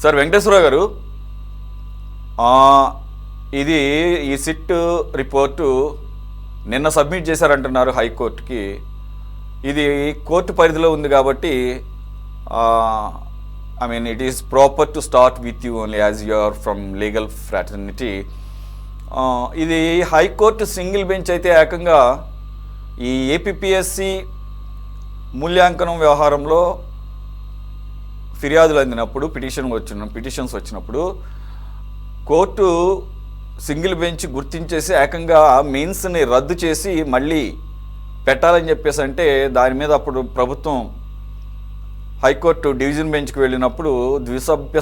Sir Venkateswararao గారు, ఆ, ఇది ఈ సిట్ రిపోర్టు నిన్న సబ్మిట్ చేశారంటున్నారు హైకోర్టుకి. ఇది కోర్టు పరిధిలో ఉంది కాబట్టి I mean it is proper to start with you only as you are from legal fraternity. ఇది హైకోర్టు సింగిల్ బెంచ్ అయితే ఏకంగా ఈ ఏపీపీఎస్సి మూల్యాంకనం వ్యవహారంలో ఫిర్యాదులు అందినప్పుడు పిటిషన్స్ వచ్చినప్పుడు కోర్టు సింగిల్ బెంచ్ గుర్తించేసి ఏకంగా మెయిన్స్ని రద్దు చేసి మళ్ళీ పెట్టాలని చెప్పేసి అంటే దాని మీద అప్పుడు ప్రభుత్వం హైకోర్టు డివిజన్ బెంచ్కి వెళ్ళినప్పుడు ద్విసభ్య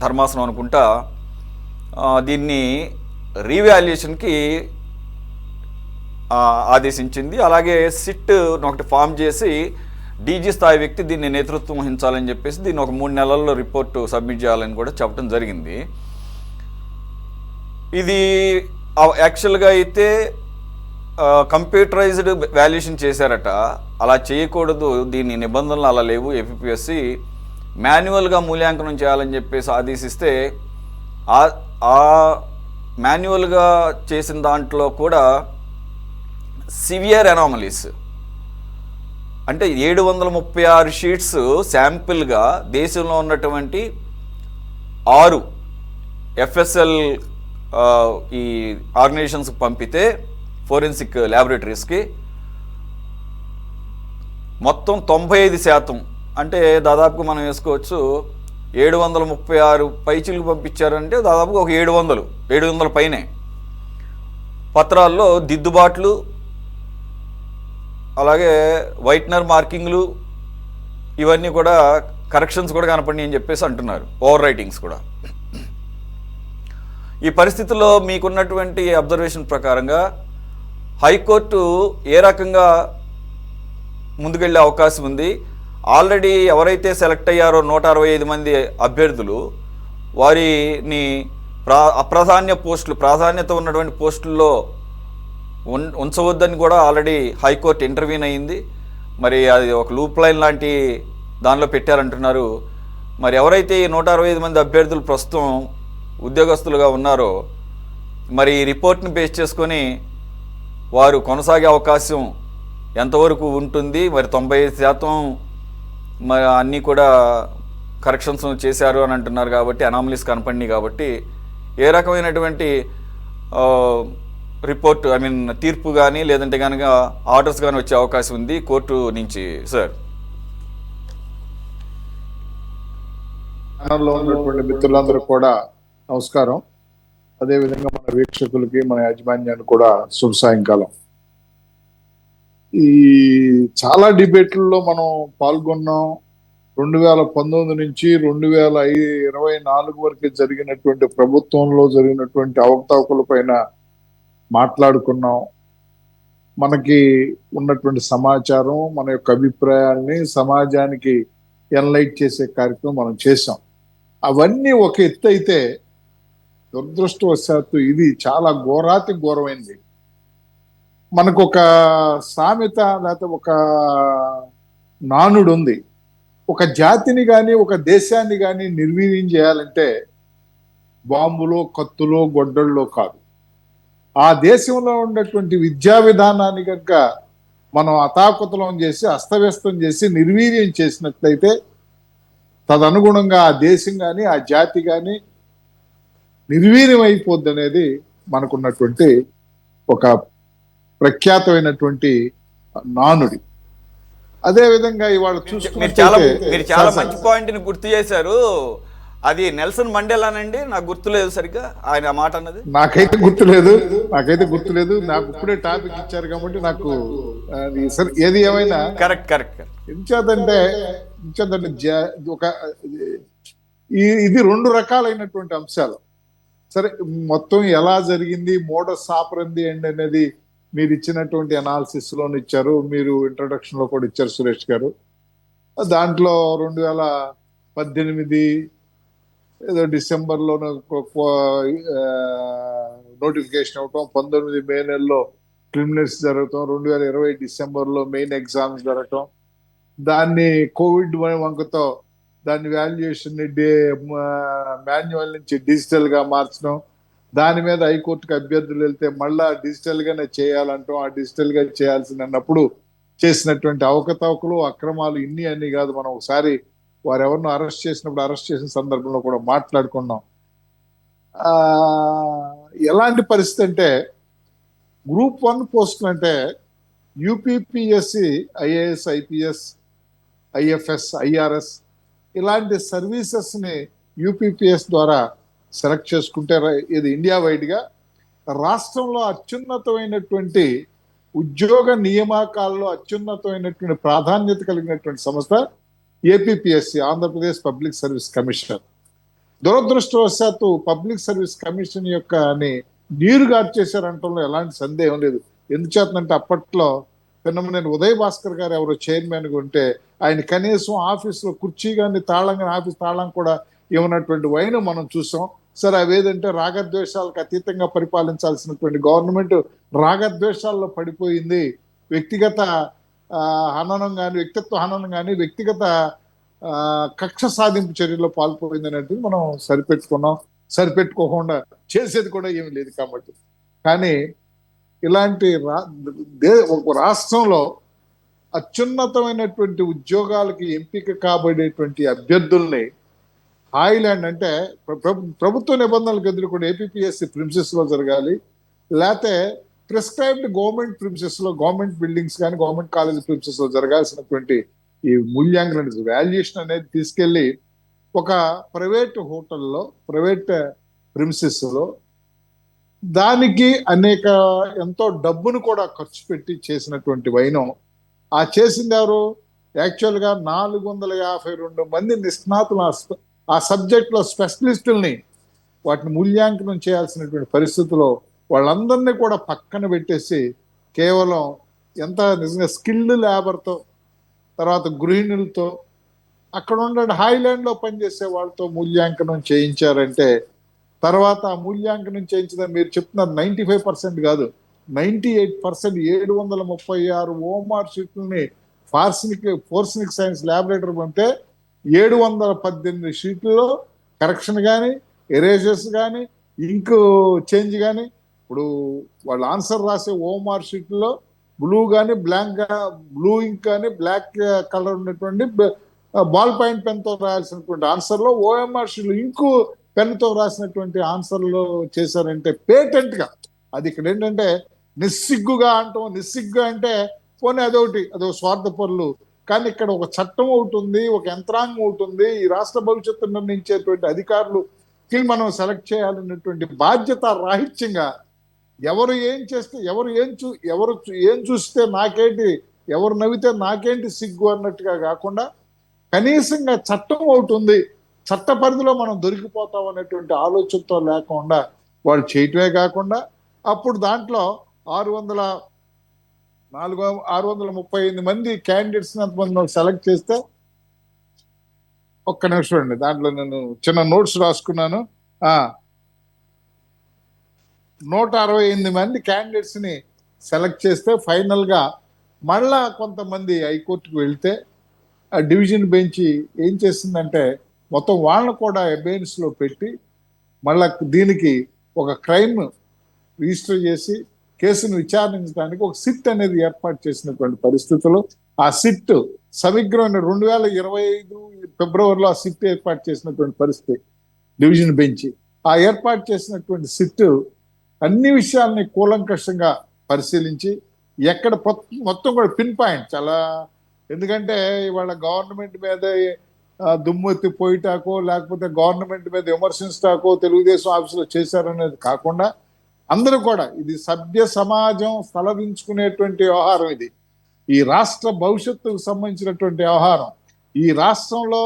ధర్మాసనం అనుకుంటా దీన్ని రీవాల్యుయేషన్కి ఆదేశించింది. అలాగే సిట్ ఒకటి ఫామ్ చేసి డీజీ స్థాయి వ్యక్తి దీన్ని నేతృత్వం వహించాలని చెప్పేసి దీన్ని ఒక 3 నెలల్లో రిపోర్టు సబ్మిట్ చేయాలని కూడా చెప్పడం జరిగింది. ఇది యాక్చువల్గా అయితే కంప్యూటరైజ్డ్ వాల్యుయేషన్ చేశారట. అలా చేయకూడదు, దీని నిబంధనలు అలా లేవు. ఏపీపీఎస్సి మాన్యువల్గా మూల్యాంకనం చేయాలని చెప్పేసి ఆదేశిస్తే ఆ మాన్యువల్గా చేసిన దాంట్లో కూడా సివియర్ అనామలీస్ అంటే 736 షీట్స్ శాంపిల్గా దేశంలో ఉన్నటువంటి 6 ఎఫ్ఎస్ఎల్ ఈ ఆర్గనైజేషన్స్కి పంపితే ఫోరెన్సిక్ ల్యాబొరేటరీస్కి మొత్తం 95% అంటే దాదాపుగా మనం వేసుకోవచ్చు 736 పైచిలకు పంపించారంటే దాదాపుగా ఒక 700 పైనే పత్రాల్లో దిద్దుబాట్లు, అలాగే వైట్నర్ మార్కింగ్లు, ఇవన్నీ కూడా కరెక్షన్స్ కూడా కనపడి అని చెప్పేసి అంటున్నారు, ఓవర్ రైటింగ్స్ కూడా. ఈ పరిస్థితుల్లో మీకున్నటువంటి అబ్జర్వేషన్ ప్రకారంగా హైకోర్టు ఏ రకంగా ముందుకెళ్ళే అవకాశం ఉంది? ఆల్రెడీ ఎవరైతే సెలెక్ట్ అయ్యారో 165 మంది అభ్యర్థులు, వారిని ప్రాధాన్యత ఉన్నటువంటి పోస్టుల్లో ఉంచవద్దని కూడా ఆల్రెడీ హైకోర్టు ఇంటర్వ్యూన్ అయ్యింది. మరి అది ఒక లూప్ లైన్ లాంటి దానిలో పెట్టారంటున్నారు. మరి ఎవరైతే ఈ 165 మంది అభ్యర్థులు ప్రస్తుతం ఉద్యోగస్తులుగా ఉన్నారో మరి ఈ రిపోర్ట్ని బేస్ చేసుకొని వారు కొనసాగే అవకాశం ఎంతవరకు ఉంటుంది? మరి 95% మరి అన్నీ కూడా కరెక్షన్స్ చేశారు అని అంటున్నారు కాబట్టి, అనామలీస్ కనపడినాయి కాబట్టి ఏ రకమైనటువంటి రిపోర్ట్ తీర్పు కానీ లేదంటే కనుక ఆర్డర్స్ కానీ వచ్చే అవకాశం ఉంది కోర్టు నుంచి సార్? ఛానల్లో ఉన్నటువంటి మిత్రులందరూ కూడా నమస్కారం. అదేవిధంగా మన వీక్షకులకి, మన యాజమాన్యాన్ని కూడా శుభ సాయంకాలం. ఈ చాలా డిబేట్లలో మనం పాల్గొన్నాం. 2019 నుంచి 2024 వరకు జరిగినటువంటి ప్రభుత్వంలో జరిగినటువంటి అవకతవకల పైన మాట్లాడుకున్నాం. మనకి ఉన్నటువంటి సమాచారం, మన యొక్క అభిప్రాయాల్ని సమాజానికి ఎన్లైట్ చేసే కార్యక్రమం మనం చేసాం. అవన్నీ ఒక ఎత్తు అయితే, దురదృష్టవశాత్తు ఇది చాలా ఘోరాతి ఘోరమైంది. మనకు ఒక సామెత లేకపోతే ఒక నానుడు ఉంది, ఒక జాతిని కానీ ఒక దేశాన్ని కానీ నిర్వీర్యం చేయాలంటే బాంబులో, కత్తులో, గొడ్డల్లో కాదు. ఆ దేశంలో ఉన్నటువంటి విద్యా విధానాన్ని కనుక మనం అతాకుతలం చేసి, అస్తవ్యస్తం చేసి, నిర్వీర్యం చేసినట్లయితే తదనుగుణంగా ఆ దేశం కానీ ఆ జాతి కానీ నిర్వీర్యం అయిపోద్ది అనేది మనకున్నటువంటి ఒక ప్రఖ్యాతమైనటువంటి నానుడి. అదే విధంగా ఇవాళ మీరు చాలా మంచి పాయింట్ని గుర్తు చేశారు. అది నెల్సన్ మండేలానండి, నాకు గుర్తులేదు సరిగ్గా ఆయన ఆ మాట అన్నది. నాకైతే గుర్తులేదు. నాకు ఇప్పుడే టాపిక్ ఇచ్చారు కాబట్టి నాకు ఏది ఏమైనా కరెక్ట్ ఎంచేతంటే ఒక ఇది 2 రకాలైనటువంటి అంశాలు. సరే, మొత్తం ఎలా జరిగింది, మోడస్ ఆపరంది అనేది మీరు ఇచ్చినటువంటి అనాలిసిస్ లోని ఇచ్చారు, మీరు ఇంట్రొడక్షన్ లో కూడా ఇచ్చారు సురేష్ గారు. దాంట్లో 2018 ఏదో డిసెంబర్లో నోటిఫికేషన్ ఇవ్వటం, 19 మే నెలలో ప్రిలిమినరీస్ జరగటం, 2020 డిసెంబర్లో మెయిన్ ఎగ్జామ్స్ జరగటం, దాన్ని కోవిడ్ వంకతో దాని వాల్యుయేషన్ మాన్యువల్ నుంచి డిజిటల్ గా మార్చడం, దాని మీద హైకోర్టుకి అభ్యర్థులు వెళ్తే మళ్ళా డిజిటల్ గానే చేయాలంటాం. ఆ డిజిటల్ గా చేయాల్సినప్పుడు చేసినటువంటి అవకతవకలు, అక్రమాలు ఇన్ని అన్ని కాదు. మనం ఒకసారి వారు ఎవరినో అరెస్ట్ చేసినప్పుడు అరెస్ట్ చేసిన సందర్భంలో కూడా మాట్లాడుకున్నాం. ఆ ఎలాంటి పరిస్థితి అంటే గ్రూప్ 1 పోస్టులు అంటే UPPSC, IAS, IPS, IFS, IRS ఇలాంటి సర్వీసెస్ ని యూపీపీఎస్ ద్వారా సెలెక్ట్ చేసుకుంటే ఇది ఇండియా వైడ్ గా రాష్ట్రంలో అత్యున్నతమైనటువంటి ఉద్యోగ నియామకాల్లో అత్యున్నతమైనటువంటి ప్రాధాన్యత కలిగినటువంటి సంస్థ APPSC, Andhra Pradesh public service commission. దురదృష్టవశాత్తు పబ్లిక్ సర్వీస్ కమిషన్ యొక్క నీరు గార్చేశారంటంలో ఎలాంటి సందేహం లేదు. ఎందుచేతనంటే అప్పట్లో పిన్నమనేని ఉదయ్ భాస్కర్ గారు ఎవరో చైర్మన్ గా ఉంటే ఆయన కనీసం ఆఫీసులో కుర్చీ కానీ తాళం కానీ ఆఫీస్ తాళం కూడా ఇవ్వనటువంటి వైన మనం చూసాం. సరే అవేదంటే రాగద్వేషాలకు అతీతంగా పరిపాలించాల్సినటువంటి గవర్నమెంట్ రాగద్వేషాల్లో పడిపోయింది. వ్యక్తిగత హననం కానీ, వ్యక్తిత్వ హననం కానీ, వ్యక్తిగత కక్ష సాధింపు చర్యల్లో పాల్పోయింది అనేది మనం సరిపెట్టుకున్నాం. సరిపెట్టుకోకుండా చేసేది కూడా ఏమి లేదు కాబట్టి. కానీ ఇలాంటి రాష్ట్రంలో అత్యున్నతమైనటువంటి ఉద్యోగాలకి ఎంపిక కాబడేటువంటి అభ్యర్థుల్ని హాయిలాండ్ అంటే ప్రభుత్వ నిబంధనలకు ఎదుర్కొనే ఏపీపీఎస్సి ప్రిన్సెస్ లో జరగాలి, లేకపోతే ప్రిస్క్రైబ్డ్ గవర్నమెంట్ ప్రిన్సెస్ లో, గవర్నమెంట్ బిల్డింగ్స్ కానీ గవర్నమెంట్ కాలేజ్ ప్రిన్సెస్ లో జరగాల్సినటువంటి ఈ మూల్యాంకనం వాల్యుయేషన్ అనేది తీసుకెళ్లి ఒక ప్రైవేట్ హోటల్లో, ప్రైవేట్ ప్రిన్సెస్ లో దానికి అనేక ఎంతో డబ్బును కూడా ఖర్చు పెట్టి చేసినటువంటి వైనం. ఆ చేసింది ఎవరు? యాక్చువల్ గా 452 మంది నిష్ణాతులు ఆ సబ్జెక్ట్ లో స్పెషలిస్టుల్ని వాటిని మూల్యాంకనం చేయాల్సినటువంటి పరిస్థితిలో వాళ్ళందరినీ కూడా పక్కన పెట్టేసి కేవలం ఎంత నిజంగా స్కిల్డ్ లేబర్తో, తర్వాత గృహిణులతో, అక్కడ ఉండే హైలాండ్ లో పనిచేసే వాళ్ళతో మూల్యాంకనం చేయించారంటే, తర్వాత ఆ మూల్యాంకనం చేయించిన మీరు చెప్తున్నారు 95% కాదు, 98%, 736 ఓమార్ షీట్లని ఫోర్సినిక్ సైన్స్ ల్యాబొరేటరీ పంపితే 718 షీట్లలో కరెక్షన్ కానీ, ఎరేజర్స్ కానీ, ఇంక్ చేంజ్ కానీ, ఇప్పుడు వాళ్ళు ఆన్సర్ రాసే ఓమార్ షీట్లో బ్లూ కానీ బ్లూ ఇంక్ కానీ బ్లాక్ కలర్ ఉన్నటువంటి బాల్ పాయింట్ పెన్ తో రాయాల్సినటువంటి ఆన్సర్లో ఓఎంఆర్ షీట్లు ఇంకు పెన్ తో రాసినటువంటి ఆన్సర్లు చేశారంటే పేటెంట్ గా. అది ఇక్కడ ఏంటంటే నిస్సిగ్గుగా అంటాం. నిస్సిగ్గు అంటే పోనీ అదో స్వార్థపరులు. కానీ ఇక్కడ ఒక చట్టం ఒకటి ఉంది, ఒక యంత్రాంగం ఒకటి ఉంది. ఈ రాష్ట్ర భవిష్యత్తు నిర్ణయించేటువంటి అధికారులకి మనం సెలెక్ట్ చేయాలనేటువంటి బాధ్యత రాహిత్యంగా ఎవరు ఏం చేస్తే ఎవరు ఏం చూస్తే నాకేంటి, ఎవరు నవ్వితే నాకేంటి సిగ్గు అన్నట్టుగా కాకుండా కనీసంగా చట్టం ఒకటి ఉంది, చట్ట పరిధిలో మనం దొరికిపోతాం అనేటువంటి ఆలోచనతో లేకుండా వాళ్ళు చేయటమే కాకుండా అప్పుడు దాంట్లో 638 మంది క్యాండిడేట్స్ ఎంతమంది సెలెక్ట్ చేస్తే, ఒక్క నిమిషం అండి, దాంట్లో నేను చిన్న నోట్స్ రాసుకున్నాను. 168 మంది క్యాండిడేట్స్ ని సెలెక్ట్ చేస్తే ఫైనల్ గా మళ్ళా కొంతమంది హైకోర్టుకు వెళ్తే ఆ డివిజన్ బెంచ్ ఏం చేసిందంటే మొత్తం వాళ్ళని కూడా అబెయిన్స్ లో పెట్టి మళ్ళా దీనికి ఒక క్రైమ్ రిజిస్టర్ చేసి కేసును విచారించడానికి ఒక సిట్ అనేది ఏర్పాటు చేసినటువంటి పరిస్థితుల్లో ఆ సిట్ సమగ్రమైన 2025 ఫిబ్రవరిలో ఆ సిట్ ఏర్పాటు చేసినటువంటి పరిస్థితి డివిజన్ బెంచ్. ఆ ఏర్పాటు చేసినటువంటి సిట్ అన్ని విషయాల్ని కూలంకషంగా పరిశీలించి ఎక్కడ మొత్తం కూడా పిన్ పాయింట్ చాలా, ఎందుకంటే ఇవాళ గవర్నమెంట్ మీద దుమ్మెత్తి పోయిటాకో లేకపోతే గవర్నమెంట్ మీద విమర్శించటాకో తెలుగుదేశం ఆఫీసులో చేశారనేది కాకుండా అందరూ కూడా ఇది సభ్య సమాజం స్థలవించుకునేటువంటి వ్యవహారం. ఇది ఈ రాష్ట్ర భవిష్యత్తుకు సంబంధించినటువంటి వ్యవహారం. ఈ రాష్ట్రంలో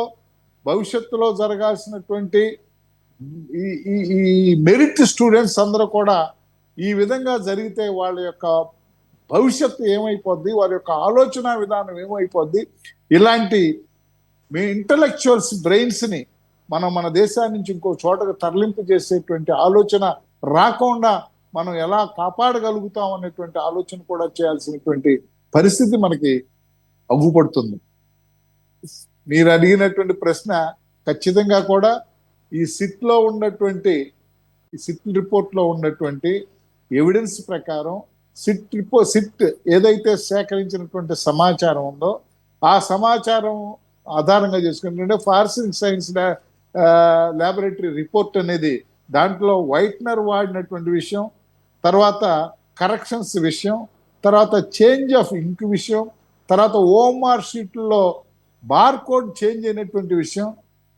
భవిష్యత్తులో జరగాల్సినటువంటి ఈ మెరిట్ స్టూడెంట్స్ అందరూ కూడా ఈ విధంగా జరిగితే వాళ్ళ యొక్క భవిష్యత్తు ఏమైపోద్ది, వారి యొక్క ఆలోచన విధానం ఏమైపోద్ది, ఇలాంటి మీ ఇంటలెక్చువల్స్ బ్రెయిన్స్ ని మన దేశాన్ని నుంచి ఇంకో చోటకు తరలింపు చేసేటువంటి ఆలోచన రాకుండా మనం ఎలా కాపాడగలుగుతాం అనేటువంటి ఆలోచన కూడా చేయాల్సినటువంటి పరిస్థితి మనకి అగుపడుతుంది. మీరు అడిగినటువంటి ప్రశ్న ఖచ్చితంగా కూడా ఈ సిట్లో ఉన్నటువంటి ఈ సిట్ రిపోర్ట్లో ఉన్నటువంటి ఎవిడెన్స్ ప్రకారం సిట్ ఏదైతే సేకరించినటువంటి సమాచారం ఉందో ఆ సమాచారం ఆధారంగా చేసుకుంటే ఫారెన్సిక్ సైన్స్ ల్యాబొరేటరీ రిపోర్ట్ అనేది దాంట్లో వైట్నర్ వాడినటువంటి విషయం, తర్వాత కరెక్షన్స్ విషయం, తర్వాత చేంజ్ ఆఫ్ ఇంక్ విషయం, తర్వాత ఓఎంఆర్ షీట్లో బార్ కోడ్ చేంజ్ అయినటువంటి విషయం,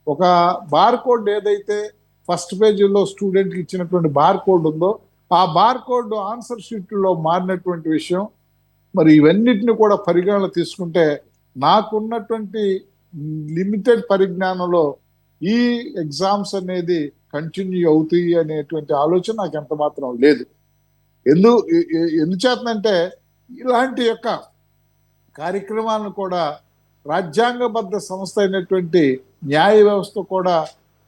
ఒక బార్ కోడ్ ఏదైతే ఫస్ట్ పేజీలో స్టూడెంట్కి ఇచ్చినటువంటి బార్ కోడ్ ఉందో ఆ బార్ కోడ్ ఆన్సర్ షీట్లో మారినటువంటి విషయం, మరి ఇవన్నిటిని కూడా పరిగణన తీసుకుంటే నాకున్నటువంటి లిమిటెడ్ పరిజ్ఞానంలో ఈ ఎగ్జామ్స్ అనేది కంటిన్యూ అవుతాయి అనేటువంటి ఆలోచన నాకు ఎంత మాత్రం లేదు. ఎందుచేతనంటే ఇలాంటి యొక్క కార్యక్రమాలను కూడా రాజ్యాంగబద్ధ సంస్థ అయినటువంటి న్యాయ వ్యవస్థ కూడా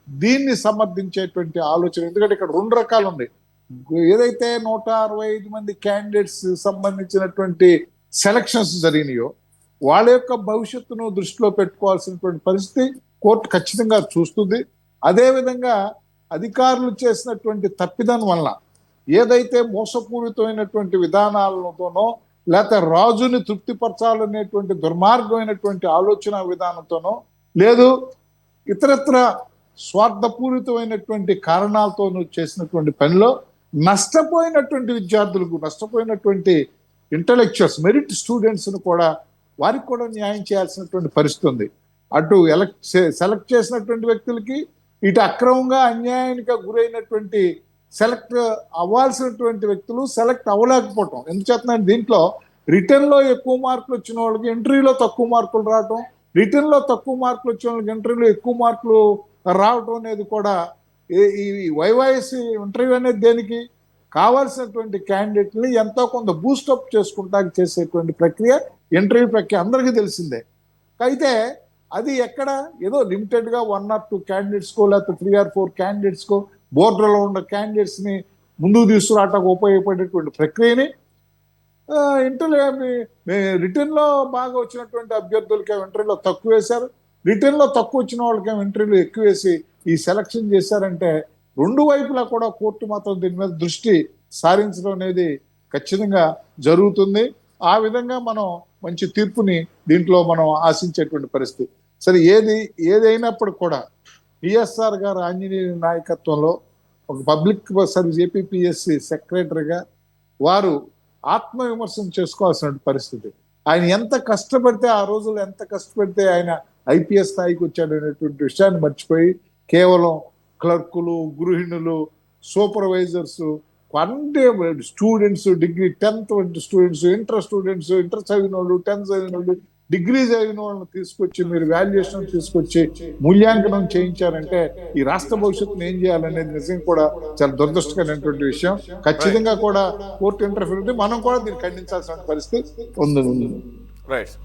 దీన్ని సమర్థించేటువంటి ఆలోచన. ఎందుకంటే ఇక్కడ రెండు రకాలు ఉన్నాయి. ఏదైతే 165 మంది క్యాండిడేట్స్ సంబంధించినటువంటి సెలక్షన్స్ జరిగినాయో వాళ్ళ యొక్క భవిష్యత్తును దృష్టిలో పెట్టుకోవాల్సినటువంటి పరిస్థితి కోర్టు ఖచ్చితంగా చూస్తుంది. అదేవిధంగా అధికారులు చేసినటువంటి తప్పిదం వల్ల ఏదైతే మోసపూరితమైనటువంటి విధానాలతోనో లేకపోతే రాజుని తృప్తిపరచాలనేటువంటి దుర్మార్గమైనటువంటి ఆలోచన విధానంతోనో లేదు ఇతరత్ర స్వార్థపూరితమైనటువంటి కారణాలతోనూ చేసినటువంటి పనిలో నష్టపోయినటువంటి విద్యార్థులకు, నష్టపోయినటువంటి ఇంటలెక్చువల్స్, మెరిట్ స్టూడెంట్స్ను కూడా వారికి కూడా న్యాయం చేయాల్సినటువంటి పరిస్థితి ఉంది. అటు సెలెక్ట్ చేసినటువంటి వ్యక్తులకి, ఇటు అక్రమంగా అన్యాయానికి గురైనటువంటి సెలెక్ట్ అవ్వాల్సినటువంటి వ్యక్తులు సెలెక్ట్ అవ్వలేకపోవటం. ఎందుచేతనంటే దీంట్లో రిటర్న్లో ఎక్కువ మార్కులు వచ్చిన వాళ్ళకి ఇంటర్వ్యూలో తక్కువ మార్కులు రావటం, రిటర్న్లో తక్కువ మార్కులు వచ్చిన వాళ్ళకి ఇంటర్వ్యూలో ఎక్కువ మార్కులు రావటం అనేది కూడా ఈ వైవాఎస్ ఇంటర్వ్యూ అనేది దేనికి కావాల్సినటువంటి క్యాండిడేట్ని ఎంతో కొంత బూస్టప్ చేసుకుంటా చేసేటువంటి ప్రక్రియ ఇంటర్వ్యూ ప్రక్రియ అందరికీ తెలిసిందే. అయితే అది ఎక్కడ ఏదో లిమిటెడ్గా 1 or 2 క్యాండిడేట్స్కో లేకపోతే 3 or 4 క్యాండిడేట్స్కో బోర్డులో ఉన్న క్యాండిడేట్స్ని ముందుకు తీసుకురావటానికి ఉపయోగపడేటువంటి ప్రక్రియని రిటర్న్లో బాగా వచ్చినటువంటి అభ్యర్థులకి ఇంటర్వ్యూలో తక్కువ వేశారు, రిటర్న్లో తక్కువ వచ్చిన వాళ్ళకి ఇంటర్వ్యూలో ఎక్కువ వేసి ఈ సెలక్షన్ చేశారంటే రెండు వైపులా కూడా కోర్టు మాత్రం దీని మీద దృష్టి సారించడం అనేది ఖచ్చితంగా జరుగుతుంది. ఆ విధంగా మనం మంచి తీర్పుని దీంట్లో మనం ఆశించేటువంటి పరిస్థితి. సరే ఏదైనప్పుడు కూడా పిఎస్ఆర్ గారు ఆంజనేయ నాయకత్వంలో ఒక పబ్లిక్ సర్వీస్ ఏపీపీఎస్సి సెక్రటరీగా వారు ఆత్మవిమర్శనం చేసుకోవాల్సిన పరిస్థితి. ఆయన ఎంత కష్టపడితే ఆ రోజుల్లో ఎంత కష్టపడితే ఆయన ఐపీఎస్ స్థాయికి వచ్చాడు అనేటువంటి విషయాన్ని మర్చిపోయి కేవలం క్లర్కులు, గృహిణులు, సూపర్వైజర్స్, అంటే students, degree 10th students, inter students, inter చదివిన వాళ్ళు, 10th చదివిన వాళ్ళు, డిగ్రీ చదివిన వాళ్ళని తీసుకొచ్చి మీరు వాల్యుయేషన్ తీసుకొచ్చి మూల్యాంకనం చేయించారంటే ఈ రాష్ట్ర భవిష్యత్తును ఏం చేయాలనేది నిజంగా కూడా చాలా దురదృష్టకరమైనటువంటి విషయం. ఖచ్చితంగా కూడా కోర్టు ఇంటర్ఫీర్ మనం కూడా దీన్ని ఖండించాల్సిన పరిస్థితి ఉంది. రైట్.